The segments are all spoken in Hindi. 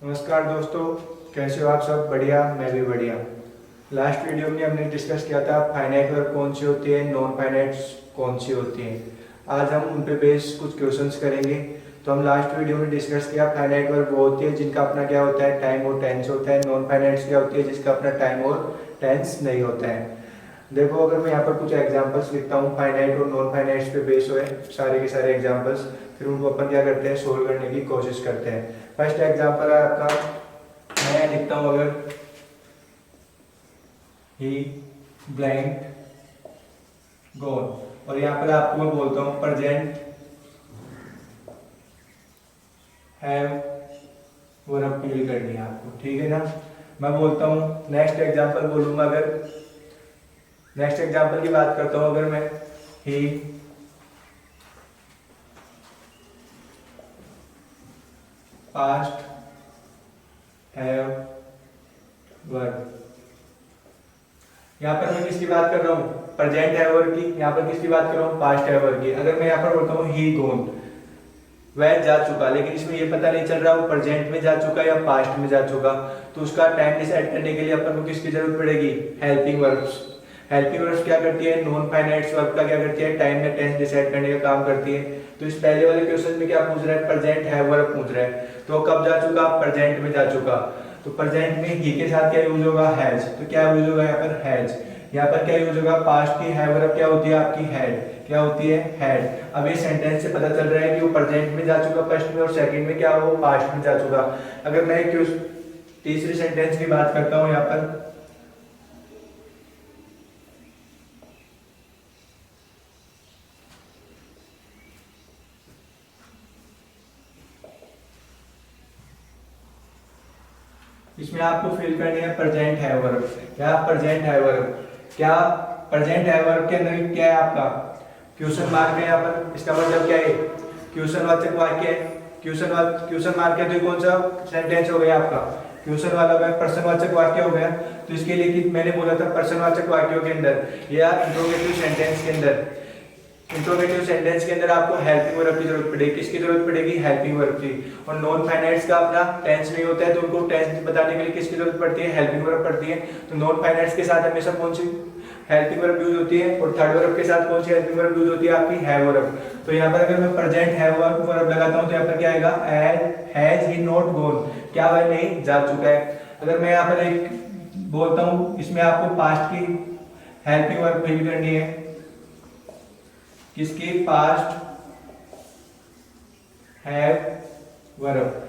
नमस्कार दोस्तों, कैसे हो आप सब? बढ़िया, मैं भी बढ़िया। लास्ट वीडियो में हमने डिस्कस किया था फाइनाइट वर्ब कौन सी होती है, नॉन फाइनाइट कौन सी होती है। आज हम उन पे बेस कुछ क्वेश्चंस करेंगे। तो हम लास्ट वीडियो में डिस्कस किया फाइनाइट वर्ब वो होती है जिनका अपना क्या होता है, टाइम और टेंस होता है। नॉन फाइनाइट क्या होती है, जिसका अपना टाइम और टेंस नहीं होता है। देखो, अगर मैं यहाँ पर कुछ एग्जांपल्स लिखता हूँ फाइनाइट और नॉन फाइनाइट पे बेस हुए सारे के सारे एग्जांपल्स, फिर उनको अपन क्या करते हैं, सोल्व करने की कोशिश करते हैं। फर्स्ट एग्जांपल है आपका, मैं लिखता हूँ अगर ही ब्लैंक गॉन, और यहाँ पर आपको मैं बोलता हूँ प्रेजेंट हैव वर्ब फील करनी है आपको, ठीक है ना। मैं बोलता हूँ नेक्स्ट एग्जांपल बोलूंगा, अगर नेक्स्ट एग्जांपल की बात करता हूँ, अगर मैं ही पास्ट हैव वर्ब, यहाँ पर मैं किसकी बात कर रहा हूँ, प्रेजेंट हैव वर्ब की। यहाँ पर किसकी बात कर रहा हूँ, पास्ट हैव वर्ब की। अगर मैं यहाँ पर बोलता हूँ ही गॉन, वह जा चुका, लेकिन इसमें ये पता नहीं चल रहा वो प्रेजेंट में जा चुका या पास्ट में जा चुका, तो उसका टाइम डिसाइड करने के लिए अपन को किसकी जरूरत पड़ेगी, हेल्पिंग वर्ब्स। हेल्पिंग वर्ब्स क्या करती है, नॉन फाइनाइट वर्ब का क्या करती है, टाइम में टेंस डिसाइड करने का काम करती है। तो इस पहले वाले क्वेश्चन में क्या पूछ रहा है, प्रेजेंट हैव वर्ब पूछ रहा है, तो कब जा चुका, प्रेजेंट में जा चुका। तो प्रेजेंट में ही के साथ क्या यूज होगा, हैज। तो क्या यूज होगा यहाँ पर, हैज। यहाँ पर क्या यूज होगा, पास्ट की हैव वर्ब क्या होती है आपकी, हैड। क्या होती है, हैड। अब ये सेंटेंस से पता चल रहा है कि वो प्रेजेंट में जा चुका फर्स्ट में, और सेकंड में क्या वो पास्ट में जा चुका। अगर मैं तीसरी सेंटेंस की बात करता हूं यहाँ पर, इसमें आपको फिल करनी है प्रेजेंट हैव वर्ब। क्या प्रेजेंट हैव वर्ब, क्या प्रेजेंट हैव वर्ब के अंदर क्या है आपका, क्वेश्चन मार्क है यहाँ पर। इसका मतलब क्या है, क्वेश्चन वाचक वाक्य है। क्वेश्चन मार्क है, तो कौन सा सेंटेंस हो गया आपका, क्वेश्चन वाला हो गया, प्रश्नवाचक वाक्य हो गया। तो इसके लिए कि मैंने बोला था प्रश्नवाचक वाक्यों के अंदर या इंट्रोगेटिव सेंटेंस के अंदर, इंट्रोगेटिव सेंटेंस के अंदर आपको हेल्पिंग वर्ब की जरूरत पड़ेगी। किसकी जरूरत पड़ेगी, हेल्पिंग वर्ब की। और नॉन फाइनाइट्स का अपना टेंस नहीं होता है, तो उनको टेंस बताने के लिए किसकी जरूरत पड़ती है, हेल्पिंग वर्ब पड़ती है। तो नॉन फाइनाइट्स के साथ हमेशा कौन सी हेल्पिंग वर्ब यूज होती है, और थर्ड वर्ब के साथ कौन सी हेल्पिंग वर्ब यूज होती है, आपकी हैव वर्ब। तो यहाँ पर अगर मैं प्रेजेंट हैव वर्ब लगाता हूँ तो यहाँ पर क्या आएगा, हैज ही नॉट गॉन, क्या वह नहीं जा चुका है। अगर मैं यहाँ पर एक बोलता हूँ, इसमें आपको पास्ट की हेल्पिंग वर्ब फिल करनी है, किसकी, पास्ट हैव वर्ब।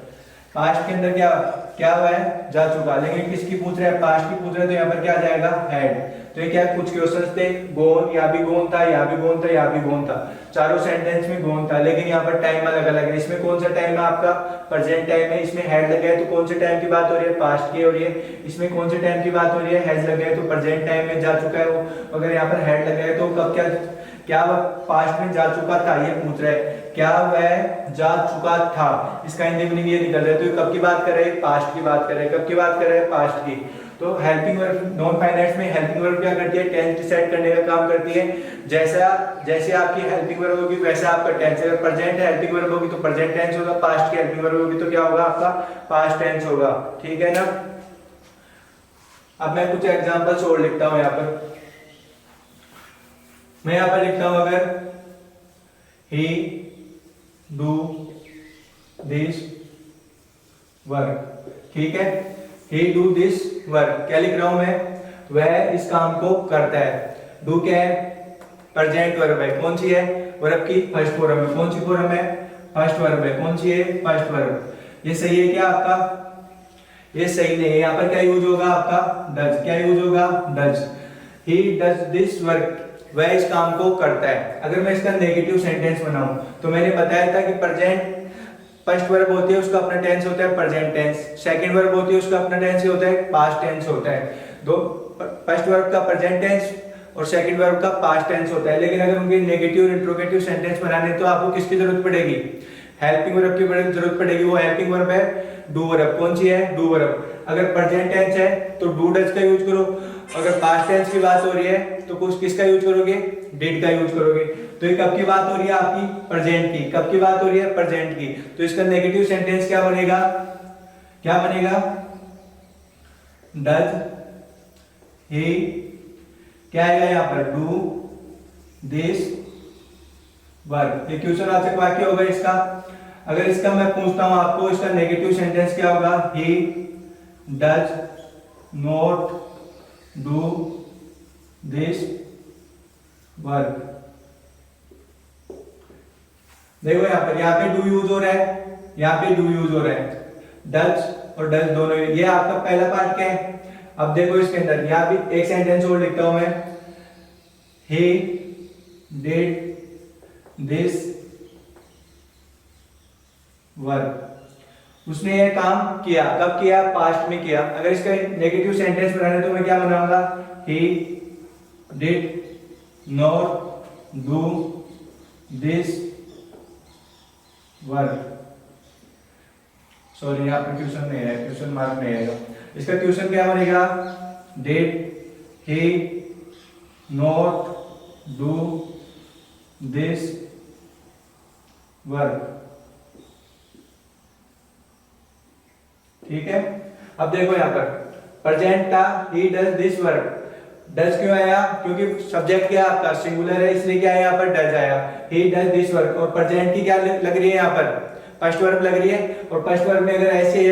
पास्ट के अंदर क्या क्या हुआ है, जा चुका, लेकिन किसकी पूछ रहा है, पास्ट की पूछ रहा है, तो यहाँ पर क्या आ जाएगा, हैड। तो ये क्या कुछ क्वेश्चंस थे, गोन, यहाँ भी गोन था, यहाँ भी गोन था, यहाँ भी गोन था, चारों सेंटेंस में गोन था, लेकिन यहाँ पर टाइम अलग अलग है। इसमें कौन सा टाइम है आपका, प्रेजेंट टाइम है। इसमें हैड लगा है, तो कौन से टाइम की बात हो रही है, पास्ट की हो रही है। इसमें कौन से टाइम की बात हो रही है, हैज लगा है, तो प्रेजेंट टाइम में जा चुका है वो। अगर यहाँ पर हैड लगा है, तो कब क्या वह पास्ट में जा चुका था, ये पूछ रहा है, क्या वह जा चुका था। इसका हिंदी मीनिंग ये निकल रहा है। तो ये कब की बात कर रहे हैं, पास्ट की बात कर रहे हैं। कब की बात कर रहे हैं, पास्ट की। तो हेल्पिंग वर्ब, नॉन फाइनाइट्स में हेल्पिंग वर्ब क्या करती है, टेंस डिसाइड करने का काम करती है। जैसे आपकी हेल्पिंग वर्ब होगी वैसा आपका टेंस। अगर प्रेजेंट हेल्पिंग वर्ब होगी तो प्रेजेंट टेंस होगा, पास्ट की हेल्पिंग वर्ब होगी तो क्या होगा आपका, पास्ट टेंस होगा, ठीक है ना। अब मैं कुछ एग्जांपल्स और लिखता हूं यहाँ पर। मैं यहाँ पर लिखता हूं, अगर ही डू दिस वर्क, ठीक है, ही डू दिस वर्क। क्या लिख रहा हूं मैं, वह इस काम को करता है। डू क्या है, प्रेजेंट वर्ब है, कौन सी है, वर्ब की फर्स्ट फॉर्म है। कौन सी फॉर्म है, फर्स्ट वर्ब है। कौन सी है, फर्स्ट वर्ब। ये सही है क्या आपका, ये सही नहीं है। यहाँ पर क्या यूज होगा आपका, डज। क्या यूज होगा, does. He does this work, वह इस काम को करता है। अगर मैं इसका नेगेटिव सेंटेंस बनाऊं तो मैंने बताया था कि प्रेजेंट फर्स्ट वर्ब होती है, उसका अपना टेंस होता है प्रेजेंट टेंस। सेकंड वर्ब होती है, उसका अपना टेंस होता है पास्ट टेंस होता है। दो, फर्स्ट वर्ब का प्रेजेंट टेंस और सेकंड वर्ब का पास्ट टेंस होता है। लेकिन अगर उनके नेगेटिव और इंट्रोगेटिव सेंटेंस बनाने तो आपको किसकी जरूरत पड़ेगी, हेल्पिंग वर्ब की जरूरत पड़ेगी। वो हेल्पिंग वर्ब है डू वर्ब। कौन सी है, डू वर्ब। अगर प्रेजेंट टेंस है तो डू डज का यूज करो। अगर पास्ट टेंस की बात हो रही है तो कुछ किसका यूज करोगे, डिड का यूज करोगे। तो ये कब की बात हो रही है आपकी, प्रेजेंट की। कब की बात हो रही है, प्रेजेंट की। तो इसका नेगेटिव सेंटेंस क्या बनेगा, क्या बनेगा, डज ही, क्या आएगा यहाँ पर, डू दिस वर्क। ये क्वेश्चन वाचक वाक्य होगा इसका। अगर इसका मैं पूछता हूं आपको, इसका नेगेटिव सेंटेंस क्या होगा, ही does not do this work. देखो यहाँ पे डू यूज हो रहा है, यहाँ पे डू यूज हो रहा है, डज और डज दोनों। ये आपका पहला पार्ट क्या है। अब देखो इसके अंदर यहाँ भी एक सेंटेंस और लिखता हूं मैं, he did this वर्क। उसने यह काम किया, कब किया, पास्ट में किया। अगर इसका नेगेटिव सेंटेंस बनाना तो मैं क्या बनाऊंगा, he did not do this work. Sorry यहाँ पर क्वेश्चन नहीं है, क्वेश्चन मार्क नहीं आएगा। इसका क्वेश्चन क्या बनेगा, did he not do this work. ठीक है। अब देखो यहाँ पर प्रेजेंट था, he does this work. Does क्यों आया, क्योंकि सब्जेक्ट क्या आपका सिंगुलर है, इसलिए क्या है यहाँ पर डज आया, ही डज दिस वर्क। और प्रेजेंट की क्या लग रही है यहाँ पर, फर्स्ट वर्ब लग रही है। और फर्स्ट वर्ब में अगर ऐसे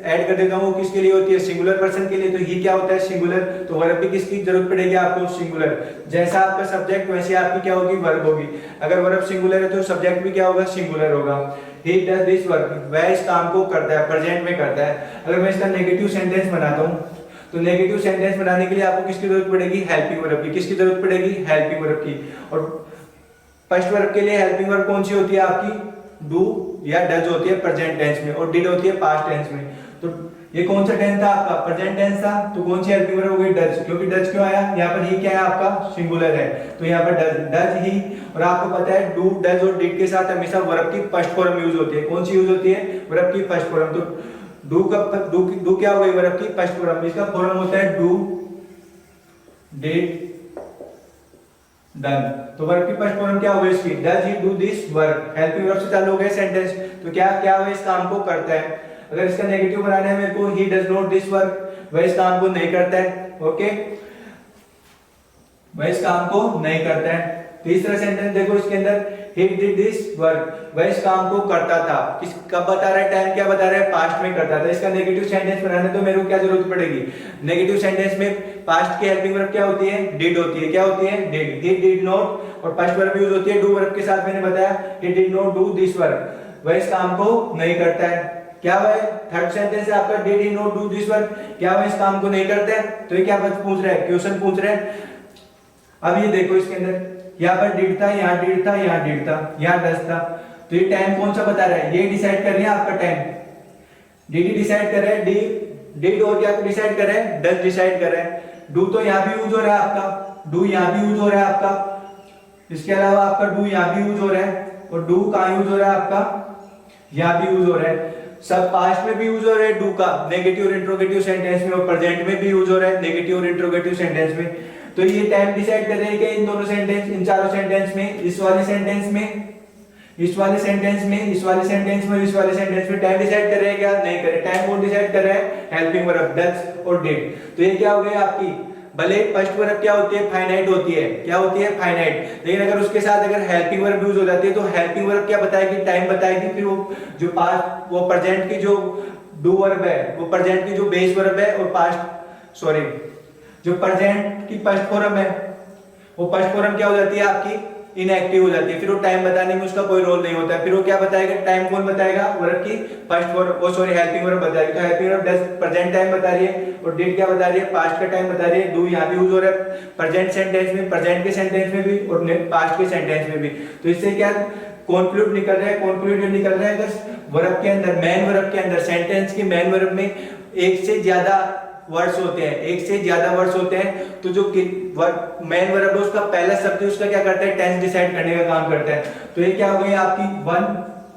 ऐड कर देता हूँ, वो किसके लिए होती है, सिंगुलर पर्सन के लिए। तो ही क्या होता है, सिंगुलर। तो वर्ब भी किसकी जरूरत पड़ेगी आपको, सिंगुलर। जैसा आपका सब्जेक्ट वैसे आपकी क्या होगी, वर्ब होगी। अगर वर्ब सिंगुलर है तो सब्जेक्ट भी क्या होगा, सिंगुलर होगा। ही डज दिस वर्क, वह इस काम को करता है, प्रेजेंट में करता है। अगर मैं इसका नेगेटिव सेंटेंस बनाता हूँ, तो नेगेटिव सेंटेंस बनाने के लिए आपको किसकी जरूरत पड़ेगी, हेल्पिंग वर्ब की। किसकी जरूरत पड़ेगी, हेल्पिंग वर्ब की। और फर्स्ट वर्ब के लिए हेल्पिंग वर्ब कौन सी होती है आपकी, डू या डज होती है प्रेजेंट टेंस में, और डिड होती है पास्ट टेंस में। तो ये कौन सा टेंस था आपका, प्रेजेंट टेंस था। तो कौन सी हेल्पिंग वर्ब हो गई, डज। क्योंकि डज क्यों आया, यहाँ पर ही क्या है आपका, सिंगुलर है। तो यहाँ पर डज, डज ही। और आपको पता है डू, डज और डिड के साथ हमेशा वर्ब की फर्स्ट फॉर्म यूज होती है। कौन सी यूज होती है, वर्ब की फर्स्ट फॉर्म। तो डू क्या हो गई, वर्ब की फर्स्ट फॉर्म। इसका फॉर्म होता है डू, डिड, डन। तो वर्ब की फर्स्ट फॉर्म क्या होगी इसकी, does he do this work. Helping verb से चालू हो गया सेंटेंस। तो क्या क्या वह इस काम को करता है। अगर इसका नेगेटिव बनाना है मेरे को, ही डज नॉट दिस वर्क, वह इस काम को नहीं करता है। ओके, वह इस काम को नहीं करता है। तीसरा सेंटेंस देखो इसके अंदर, he did this work, वह इस काम को करता था। किस कब बता रहा है, टाइम क्या बता रहा है, पास्ट में करता था। इसका नेगेटिव सेंटेंस बनाने तो मेरे को क्या जरूरत पड़ेगी, नेगेटिव सेंटेंस में पास्ट की हेल्पिंग वर्ब क्या होती है, डिड होती है। क्या होती है, डिड। he did not और फर्स्ट वर्ब यूज होती है डू वर्ब के साथ। मैंने बताया he did not do this work, वह इस काम को नहीं करता है। क्या वह थर्ड सेंटेंस है आपका, did he not do this work, क्या वह इस काम को नहीं करता है। तो ये क्या पूछ रहा है, क्वेश्चन पूछ रहा है। अब ये देखो इसके अंदर, यहाँ पर डिड था, यहाँ डिड था, यहाँ डिड था, यहाँ डज था। तो ये टाइम कौन सा बता रहा है, ये डिसाइड कर रहे हैं आपका टाइम। डिड डिसाइड कर रहे हैं, डिड और क्या डिसाइड कर रहे हैं, डज डिसाइड कर रहे हैं। डू तो यहाँ भी यूज हो रहा है आपका, डू यहाँ भी यूज हो रहा है आपका। इसके अलावा आपका डू यहाँ भी यूज हो रहा है, और डू कहाँ यूज हो रहा है आपका, यहाँ भी यूज हो रहा है। सब पास्ट में भी यूज हो रहा है डू का, नेगेटिव और इंट्रोगेटिव सेंटेंस में, और प्रेजेंट में भी यूज हो रहा है नेगेटिव और इंट्रोगेटिव सेंटेंस में। तो ये टाइम डिसाइड कर रहे हैं कि इन दोनों सेंटेंस, इन चारों सेंटेंस में, इस वाले सेंटेंस में, इस वाले सेंटेंस में, इस वाले सेंटेंस में, इस वाले सेंटेंस में टाइम डिसाइड कर रहे हैं क्या, नहीं कर रहे। टाइम कौन डिसाइड कर रहा है, हेल्पिंग वर्ब डज और डिड। तो ये क्या हो गया आपकी, भले फर्स्ट वर्ब क्या होती है, फाइनाइट होती है। क्या होती है, फाइनाइट। लेकिन अगर उसके साथ अगर हेल्पिंग वर्ब यूज हो जाती है, तो हेल्पिंग वर्ब क्या बताएगी, टाइम बताएगी। फिर वो जो पास्ट, वो प्रेजेंट की जो डू वर्ब है, वो प्रेजेंट की जो बेस वर्ब है, और पास्ट सॉरी जो प्रेजेंट की फर्स्ट फॉर्म है, वो फर्स्ट फॉर्म क्या हो जाती है आपकी, इनएक्टिव हो जाती है। फिर वो टाइम बताने में उसका कोई रोल नहीं होता है। फिर वो क्या बताएगा, टाइम कौन बताएगा, वर्ब की फर्स्ट फॉर्म, वो सॉरी हेल्पिंग वर्ब बताएगी। तो हेल्पिंग वर्ब प्रेजेंट टाइम बता रही है, और डिड क्या बता रही है, पास्ट का टाइम बता रही है। डू यहाँ भी यूज हो रहा है प्रेजेंट सेंटेंस में, प्रेजेंट के सेंटेंस में भी, और पास्ट के सेंटेंस में भी। तो इससे क्या कॉन्क्लूड निकल रहा है, कॉन्क्लूड निकल रहा है वर्ब के अंदर, मेन वर्ब के अंदर, सेंटेंस की मेन वर्ब में एक से ज्यादा वर्ड्स होते हैं, एक से ज्यादा वर्ड्स होते हैं। तो जो मेन वर्ब है उसका पहला शब्द उसका क्या करता है, टेंस डिसाइड करने का काम करता है। तो ये क्या हो गई आपकी, वन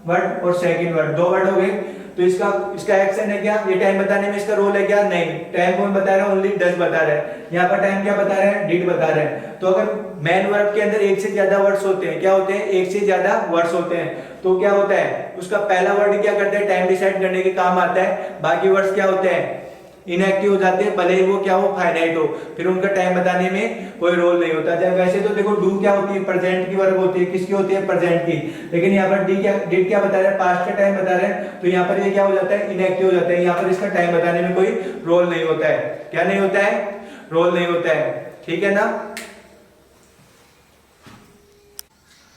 वर्ड और सेकंड वर्ड, दो वर्ड हो गए। तो इसका एक्शन है क्या, ये टाइम बताने में इसका रोल है क्या, नहीं। टाइम कौन बता रहा है, ओनली डज बता रहा है। यहाँ पर टाइम क्या बता रहा है, डिड बता रहा है। तो अगर मेन वर्ब के अंदर एक से ज्यादा वर्ड्स होते हैं, क्या होते हैं, एक से ज्यादा वर्ड्स होते हैं, तो क्या होता है, उसका पहला वर्ड क्या करता है, टाइम डिसाइड करने के काम आता है। बाकी वर्ड्स क्या होते हैं, इनएक्टिव हो जाते हैं, भले ही वो क्या हो, फाइनाइट हो, फिर उनका टाइम बताने में कोई रोल नहीं होता। जब वैसे तो देखो डू क्या होती है, प्रेजेंट की वर्ब होती है, किसकी होती है, प्रेजेंट की। लेकिन यहाँ पर डिड क्या बता रहे हैं, पास्ट का टाइम बता रहे हैं, तो यहाँ पर ये क्या हो जाता है, इनएक्टिव हो जाता है। यहाँ पर इसका टाइम बताने में कोई रोल नहीं होता है। क्या नहीं होता है, रोल नहीं होता है, ठीक है ना।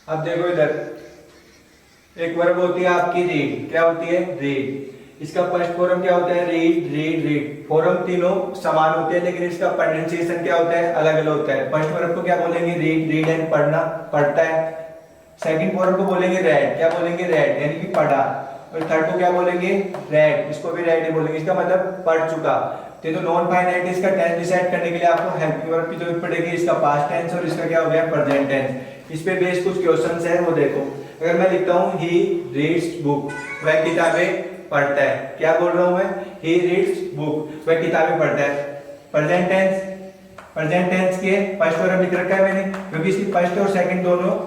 अब देखो इधर एक वर्ब होती है आपकी रीड, क्या होती है, रीड। इसका फर्स्ट फॉर्म क्या होता है, रीड रीड रीड। फॉर्म तीनों समान होते हैं, लेकिन इसका प्रोनाउंसिएशन क्या होता है, अलग अलग होता है। फर्स्ट फॉर्म को क्या बोलेंगे, रीड, रीड एंड पढ़ना, पढ़ता है। सेकंड फॉर्म को बोलेंगे रेड, क्या बोलेंगे, रेड यानी कि पढ़ा। और थर्ड को क्या बोलेंगे, रेड, इसको भी रेड ही बोलेंगे, इसका मतलब पढ़ चुका। तो नॉन फाइनाइट इसका टेंस डिसाइड करने के लिए आपको हेल्पिंग वर्ब की जरूरत पड़ेगी। इसका पास्ट टेंस और इसका क्या हो गया, प्रेजेंट टेंस। इस पे बेस्ड कुछ क्वेश्चंस है, वो देखो। अगर मैं लिखता हूँ ही रीड्स बुक, वह किताबें पढ़ता है, क्या बोल रहा हूँ मैं, ही रीड्स बुक, वह किताबें पढ़ता है। प्रेजेंट टेंस, प्रेजेंट टेंस के फर्स्ट वर्ब लिख रखा है मैंने, क्योंकि इसकी फर्स्ट और सेकंड दोनों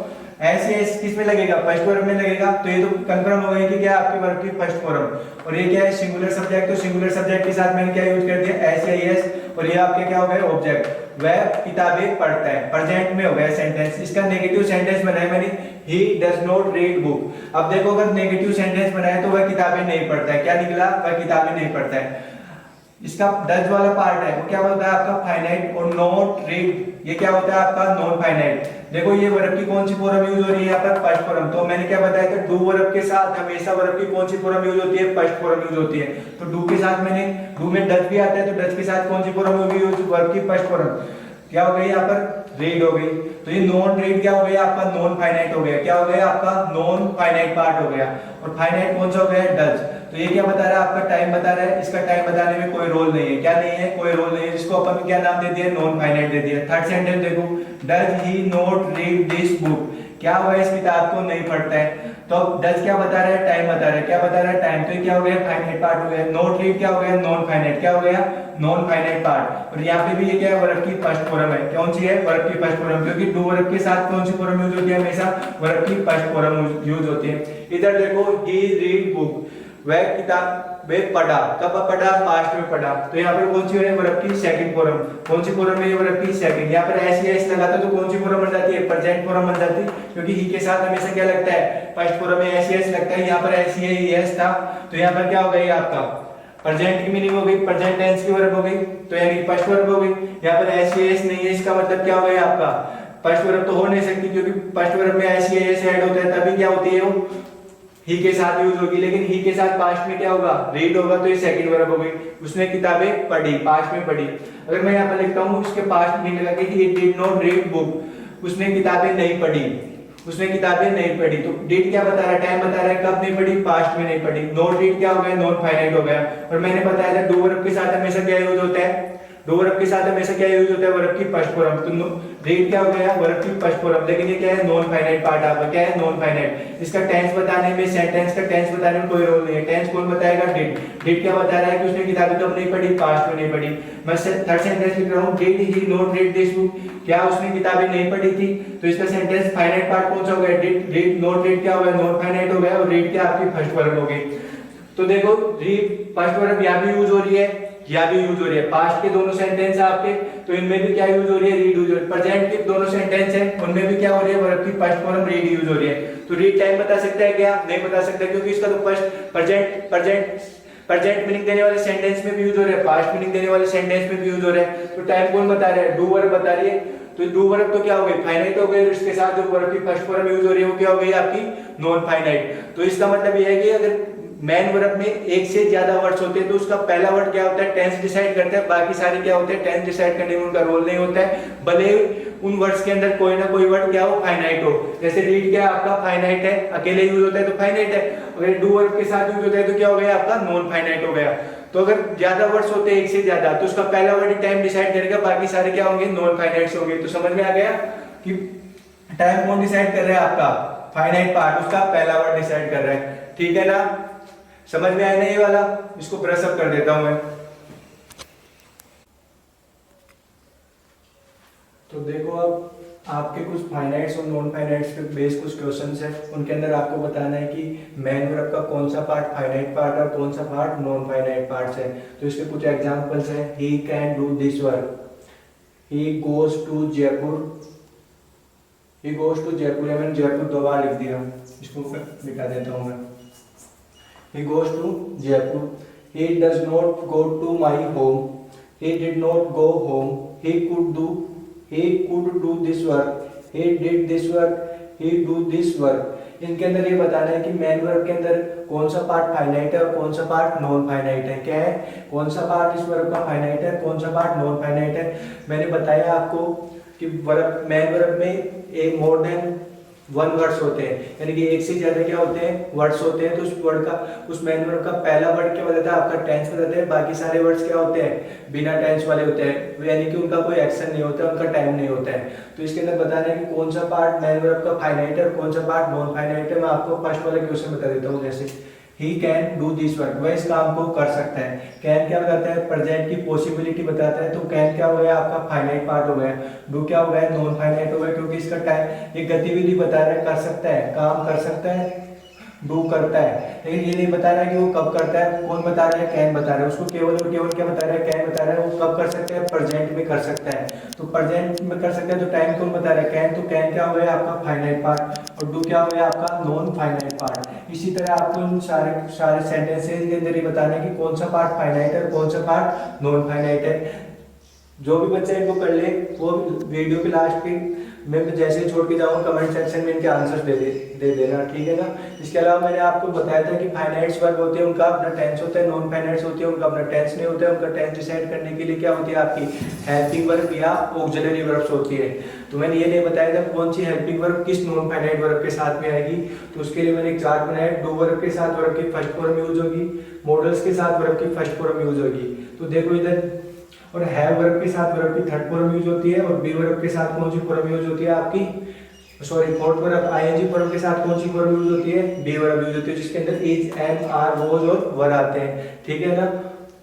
ऐसे किस में लगेगा, फर्स्ट फॉर्म में लगेगा। तो ये तो कंफर्म हो गया कि क्या आपके वर्ब की फर्स्ट फॉर्म। और ये क्या है, सिंगुलर सब्जेक्ट, तो सिंगुलर सब्जेक्ट के साथ मैंने क्या यूज कर दिया, एस या एस। और ये आपके क्या हो गया, ऑब्जेक्ट। वह किताबें पढ़ता है, प्रेजेंट में हो गया सेंटेंस। इसका नेगेटिव सेंटेंस बनाया मैंने, ही डज नॉट रीड बुक। अब देखो अगर नेगेटिव सेंटेंस बनाया तो वह किताबें नहीं पढ़ता है, क्या निकला, वह किताबें नहीं पढ़ता है। इसका डज वाला पार्ट है वो क्या होता है आपका, फाइनाइट। और नॉट रीड ये क्या होता है आपका, नॉन फाइनाइट। देखो ये वर्ब की कौन सी फॉर्म यूज हो रही है यहाँ पर, फर्स्ट फॉर्म। तो मैंने क्या बताया कि डू वर्ब के साथ हमेशा वर्ब की कौन सी फॉर्म यूज होती है, फर्स्ट फॉर्म यूज होती है। तो डू के साथ मैंने, डू में डज भी आता है, तो डज के साथ कौन सी फॉर्म होगी, वर्ब की फर्स्ट फॉर्म। क्या हो गई यहाँ पर, रीड हो गई। तो ये नॉन रीड क्या हो गया आपका, नॉन फाइनाइट हो गया। क्या हो गया आपका, नॉन फाइनाइट पार्ट हो गया। और फाइनाइट कौन सा हो गया, डज। तो ये क्या बता रहा है, आपका टाइम बता रहा है। इसका टाइम बताने में कोई रोल नहीं है, क्या नहीं है, कोई रोल नहीं है। इसको अपन क्या नाम दे दिया, नॉन फाइनाइट दे दिया। थर्ड सेंटेंस देखो, does he not read this book, क्या हुआ, इस किताब को नहीं पढ़ता है। तो डज क्या बता रहा है, टाइम बता रहा है, क्या बता रहा है, टाइम। तो ये क्या हो गया, फाइनाइट पार्ट हो गया। नॉट रीड क्या हो गया, नॉन फाइनाइट, क्या हो गया, नॉन फाइनाइट पार्ट। और यहाँ पे भी ये क्या है, वर्ब की फर्स्ट फॉर्म है। कौन सी है, वर्ब की फर्स्ट फॉर्म, क्योंकि डू वर्ब के साथ कौन सी फॉर्म यूज होती है, हमेशा वर्ब की फर्स्ट फॉर्म यूज होती है। इधर देखो, ही रीड बुक, वह किताब वे पढ़ा, कब पढ़ा, पास्ट में पढ़ा। तो यहाँ पर कौन सी है, वर्ब की सेकंड फॉर्म। कौन सी फॉर्म है, वर्ब की सेकंड। यहाँ पर ऐसी एस लगाता तो कौन सी फॉर्म बन जाती है, प्रेजेंट फॉर्म बन जाती है, क्योंकि ही के साथ हमेशा क्या लगता है, फर्स्ट फॉर्म में ऐसी एस लगता है। यहाँ पर ऐसी है, एस था, तो यहाँ पर क्या हो गई आपका प्रेजेंट की मीनिंग हो गई, प्रेजेंट टेंस की वर्ब हो गई, तो यानी फर्स्ट वर्ब हो गई। यहाँ पर ऐसी एस नहीं है, इसका मतलब क्या हो गया आपका, फर्स्ट वर्ब तो हो नहीं सकती, क्योंकि फर्स्ट वर्ब में ऐसी एस ऐड होता है, तभी क्या होती है वो ही के साथ यूज होगी। लेकिन ही के साथ पास्ट में क्या होगा, रीड होगा, तो ये सेकंड वर्ब हो गई। उसने किताबें पढ़ी, पास्ट में पढ़ी। अगर मैं यहाँ पर लिखता हूँ उसके पास्ट में लगा कि ही डिड नॉट रीड बुक, उसने किताबें नहीं पढ़ी, उसने किताबें नहीं पढ़ी। तो डिड क्या बता रहा है, टाइम बता रहा है, कब नहीं पढ़ी, पास्ट में नहीं पढ़ी। नॉट रीड क्या हो गया, नॉन फाइनाइट हो गया। और मैंने बताया था डू वर्ब के साथ हमेशा क्या यूज होता है, डू वर्ब के साथ हमेशा क्या यूज होता है, वर्ब की फर्स्ट फॉर्म। तो रीड क्या हो गया, वर्ब की फर्स्ट फॉर्म। लेकिन ये क्या है, नॉन फाइनाइट पार्ट आपका, क्या है, नॉन फाइनाइट। इसका टेंस बताने में, सेंटेंस का टेंस बताने में कोई रोल नहीं है। टेंस कौन बताएगा, डिड। डिड क्या बता रहा है कि उसने किताबें कब नहीं पढ़ी, पास्ट में नहीं पढ़ी। मैं थर्ड सेंटेंस लिख रहा हूँ, did he not read this book, क्या उसने किताबें नहीं पढ़ी थी। तो इसका सेंटेंस फाइनाइट पार्ट कौन सा हो गया, डिड। डिड नॉट रीड क्या हो गया, नॉन फाइनाइट हो गया। और रीड क्या आपकी फर्स्ट वर्ब हो गई। तो देखो रीड फर्स्ट वर्ब यहाँ भी यूज हो रही है, यहाँ भी यूज हो रही है। पास्ट के दोनों सेंटेंस है आपके, तो इनमें भी क्या यूज हो रही है, रीड यूज हो रही है। प्रेजेंट के दोनों सेंटेंस है, उनमें भी क्या हो रही है, वर्ब की फर्स्ट फॉर्म रीड यूज हो रही है। तो रीड टाइम बता सकता है क्या, नहीं बता सकता, क्योंकि इसका तो फर्स्ट प्रेजेंट मीनिंग देने वाले सेंटेंस में भी यूज हो रहा है, पास्ट मीनिंग देने वाले सेंटेंस में भी यूज हो रहा है। तो टाइम कौन बता रहा है, डू वर्ब बता रही है। तो डू वर्ब तो क्या हो गई, फाइनाइट हो गई। इसके साथ जो वर्ब की फर्स्ट फॉर्म यूज हो रही है वो क्या हो गई आपकी, नॉन फाइनाइट। तो इसका मतलब ये है कि अगर मेन वर्ब में एक से ज्यादा वर्ड्स होते हैं तो उसका पहला वर्ड क्या होता है, टेंस डिसाइड करता है। बाकी सारे क्या होते हैं, टेंस डिसाइड करने में उनका रोल नहीं होता है, भले उन वर्ड्स के अंदर कोई ना कोई वर्ड क्या हो, फाइनाइट हो। जैसे रीड क्या आपका फाइनाइट है, अकेले यूज होता है तो फाइनाइट है। अगर डू वर्ब के साथ यूज होता है तो क्या हो गया आपका, नॉन फाइनाइट हो गया। तो अगर ज्यादा वर्ड्स होते हैं एक से ज्यादा, तो उसका पहला वर्ड टाइम डिसाइड करेगा, बाकी सारे क्या होंगे, नॉन फाइनाइट्स होंगे। तो समझ में आ गया कि टाइम कौन डिसाइड कर रहा है आपका, फाइनाइट पार्ट, उसका पहला वर्ड डिसाइड कर रहा है। ठीक है ना, समझ में आया नहीं वाला, इसको ब्रश अप कर देता हूं मैं। तो देखो अब आपके कुछ फाइनाइट्स और नॉन फाइनाइट्स पे बेस कुछ क्वेश्चंस हैं, उनके अंदर आपको बताना है कि मैन वर्ब का कौन सा पार्ट फाइनाइट पार्ट और कौन सा पार्ट नॉन फाइनाइट पार्ट्स है। तो इसके कुछ एग्जांपल्स हैं। He can do this work, he goes to Jaipur, he goes to Jaipur, या मैंने जयपुर 2 बार लिख दिया, इसको मिटा देता हूँ मैं। He goes to Jaipur, he does not go to my home, he did not go home, he could do this work, he did this work, he do this work। इनके अंदर ये बताना है कि मैन वर्ब के अंदर कौन सा पार्ट फाइनाइट है और कौन सा पार्ट नॉन फाइनाइट है। क्या है, कौन सा पार्ट इस वर्ब का फाइनाइट है, कौन सा पार्ट नॉन फाइनाइट है। मैंने बताया आपको कि वर्ब, मैन वर्ब में एक मोर देन 1 वर्ड्स होते हैं, यानी कि एक से ज्यादा क्या होते हैं, वर्ड्स होते हैं। तो उस वर्ड का, उस मैन वर्ब का पहला वर्ड क्या बताता है, आपका टेंस बताता है। बाकी सारे वर्ड्स क्या होते हैं, बिना टेंस वाले होते हैं, यानी कि उनका कोई एक्शन नहीं होता, उनका टाइम नहीं होता है। तो इसके अंदर बताना है कि कौन सा पार्ट मैन वर्ब का फाइनाइट है और कौन सा पार्ट नॉन फाइनाइट है। मैं आपको फर्स्ट वाला क्वेश्चन बता देता हूँ। जैसे ही कैन डू दिस वर्क, वह इस काम को कर सकता है। कैन क्या बताता है, प्रेजेंट की पॉसिबिलिटी बताता है। तो कैन क्या हो गया, आपका फाइनाइट पार्ट हो गया। डू क्या हो गया, नॉन फाइनाइट हो गया, क्योंकि इसका टाइम, ये गतिविधि बता रहा है, कर सकता है, काम कर सकता है, डू करता है। लेकिन ये नहीं बता रहा है कि वो कब करता है। कौन बता रहा है, कैन बता रहा है। उसको केवल और केवल क्या बता रहा है, कैन बता रहा है। वो कब कर सकता है, प्रेजेंट में कर सकता है। तो प्रेजेंट में कर सकता है, तो टाइम कौन बता रहा है, कैन। तो कैन क्या हो गया, आपका फाइनाइट पार्ट, और डू क्या हो गया, आपका नॉन फाइनाइट पार्ट। इसी तरह आपको इन सारे सेंटेंसेस के अंदर ये बताना है कि कौन सा पार्ट फाइनाइट है और कौन सा पार्ट नॉन फाइनाइट है। जो भी बच्चे इनको कर ले, वो वीडियो के लास्ट में जैसे ही छोड़ के जाऊँ, कमेंट सेक्शन में इनके आंसर्स दे देना, ठीक है ना। इसके अलावा मैंने आपको बताया था कि फाइनाइट्स वर्ब होते हैं, उनका अपना टेंस होता है। नॉन फाइनाइट्स होती है, उनका अपना टेंस नहीं होता है। उनका टेंस डिसाइड करने के लिए क्या होती है, आपकी हेल्पिंग वर्ब या ऑक्सिलरी वर्ब्स होती है। तो मैंने ये नहीं बताया था कौन सी हेल्पिंग वर्ब किस नॉन फाइनाइट वर्ब के साथ में आएगी। तो उसके लिए मैंने एक चार्ट बनाया। डू वर्ब के साथ वर्ब की फर्स्ट फॉर्म यूज होगी, मॉडल्स के साथ वर्ब की फर्स्ट फॉर्म यूज होगी। तो देखो इधर, और हैव वर्ब के साथ वर्ब की थर्ड फॉर्म यूज होती है, और बी वर्ब के साथ कौन सी फॉर्म यूज होती है, आपकी sorry fourth verb ING form के साथ कौन सी फॉर्म यूज होती है, बी वर्ब यूज होती है, जिसके अंदर इज, एम, आर, वॉज और वर आते हैं, ठीक है ना।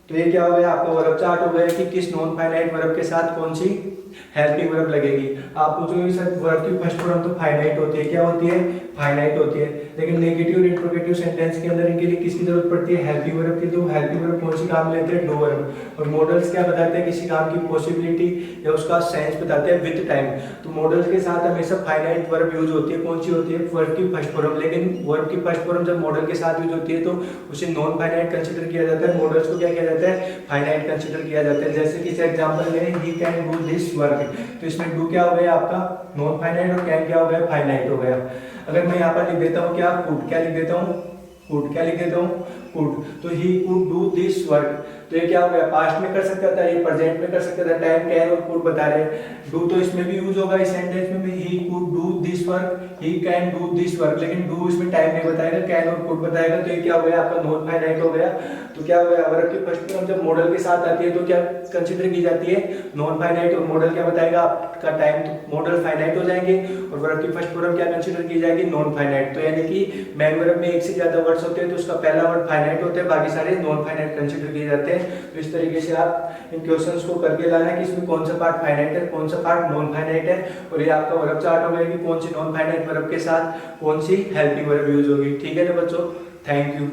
तो ये क्या हो गया, आपका वर्ब चार्ट हो गया कि किस नॉन फाइनाइट वर्ब के साथ कौन सी हेल्पिंग वर्ब लगेगी। आप पूछोगे सर वर्ब की फर्स्ट फॉर्म तो फाइनाइट होती है, क्या होती है, फाइनाइट होती है। लेकिन नेगेटिव और इंट्रोगेटिव सेंटेंस के अंदर इनके लिए किसकी जरूरत पड़ती है, हेल्पिंग वर्ब की। तो हेल्पिंग वर्ब कौन सी काम लेते हैं, डू वर्ब। और मॉडल्स क्या बताते हैं, किसी काम की पॉसिबिलिटी या उसका सेंस बताते हैं विद टाइम। तो मॉडल्स के साथ हमेशा फाइनाइट वर्ब यूज होती है। कौन सी होती है, वर्ब की फर्स्ट फॉर्म। लेकिन वर्ब की फर्स्ट फॉर्म जब मॉडल के साथ यूज होती है तो उसे नॉन फाइनाइट कंसीडर किया जाता है, मॉडल्स को क्या किया जाता है, फाइनाइट कंसीडर किया जाता है। जैसे कि इस एग्जांपल में ही कैन डू दिस वर्क, तो इसमें डू क्या हो गया, आपका नॉन फाइनाइट, और कैन क्या हो गया, फाइनाइट हो गया। अगर मैं यहाँ पर लिख देता हूँ क्या, कुड, क्या लिख देता हूँ, कुड, क्या लिख देता हूँ, कुड। तो he could do this work, तो ये क्या हो गया, पास्ट में कर सकता था, ये प्रेजेंट में कर सकता था। टाइम, कैन और कुड बता रहे हैं। डू तो इसमें भी यूज होगा, इस सेंटेंस में भी, he could do this work, he can do this work. लेकिन डू इसमें टाइम नहीं बताएगा, कैन और कुड बताएगा। तो ये क्या हो गया, आपका नॉन फाइनाइट हो गया। तो क्या हो गया, वर्ब की फर्स्ट फॉर्म जब मॉडल के साथ आती है तो क्या कंसीडर की जाती है, नॉन फाइनाइट। और मॉडल क्या बताएगा, आपका टाइम, तो मॉडल फाइनाइट हो जाएंगे। और वर्ब की फर्स्ट फॉर्म क्या कंसीडर की जाएगी, नॉन फाइनाइट। तो यानी कि मैन वर्ब में एक से ज्यादा वर्ड्स होते हैं तो उसका पहला वर्ड फाइनाइट होता है, बाकी सारे नॉन फाइनाइट कंसीडर किए जाते हैं। तो इस तरीके से आप इन क्वेश्चंस को करके लाना है कि इसमें कौन सा पार्ट फाइनाइट है, कौन सा पार्ट नॉन फाइनाइट है। और ये आपका वर्ब चार्ट हो गया कि कौन सी नॉन फाइनाइट वर्ब के साथ कौन सी हेल्पिंग वर्ब यूज होगी, ठीक है ना बच्चों। Thank you.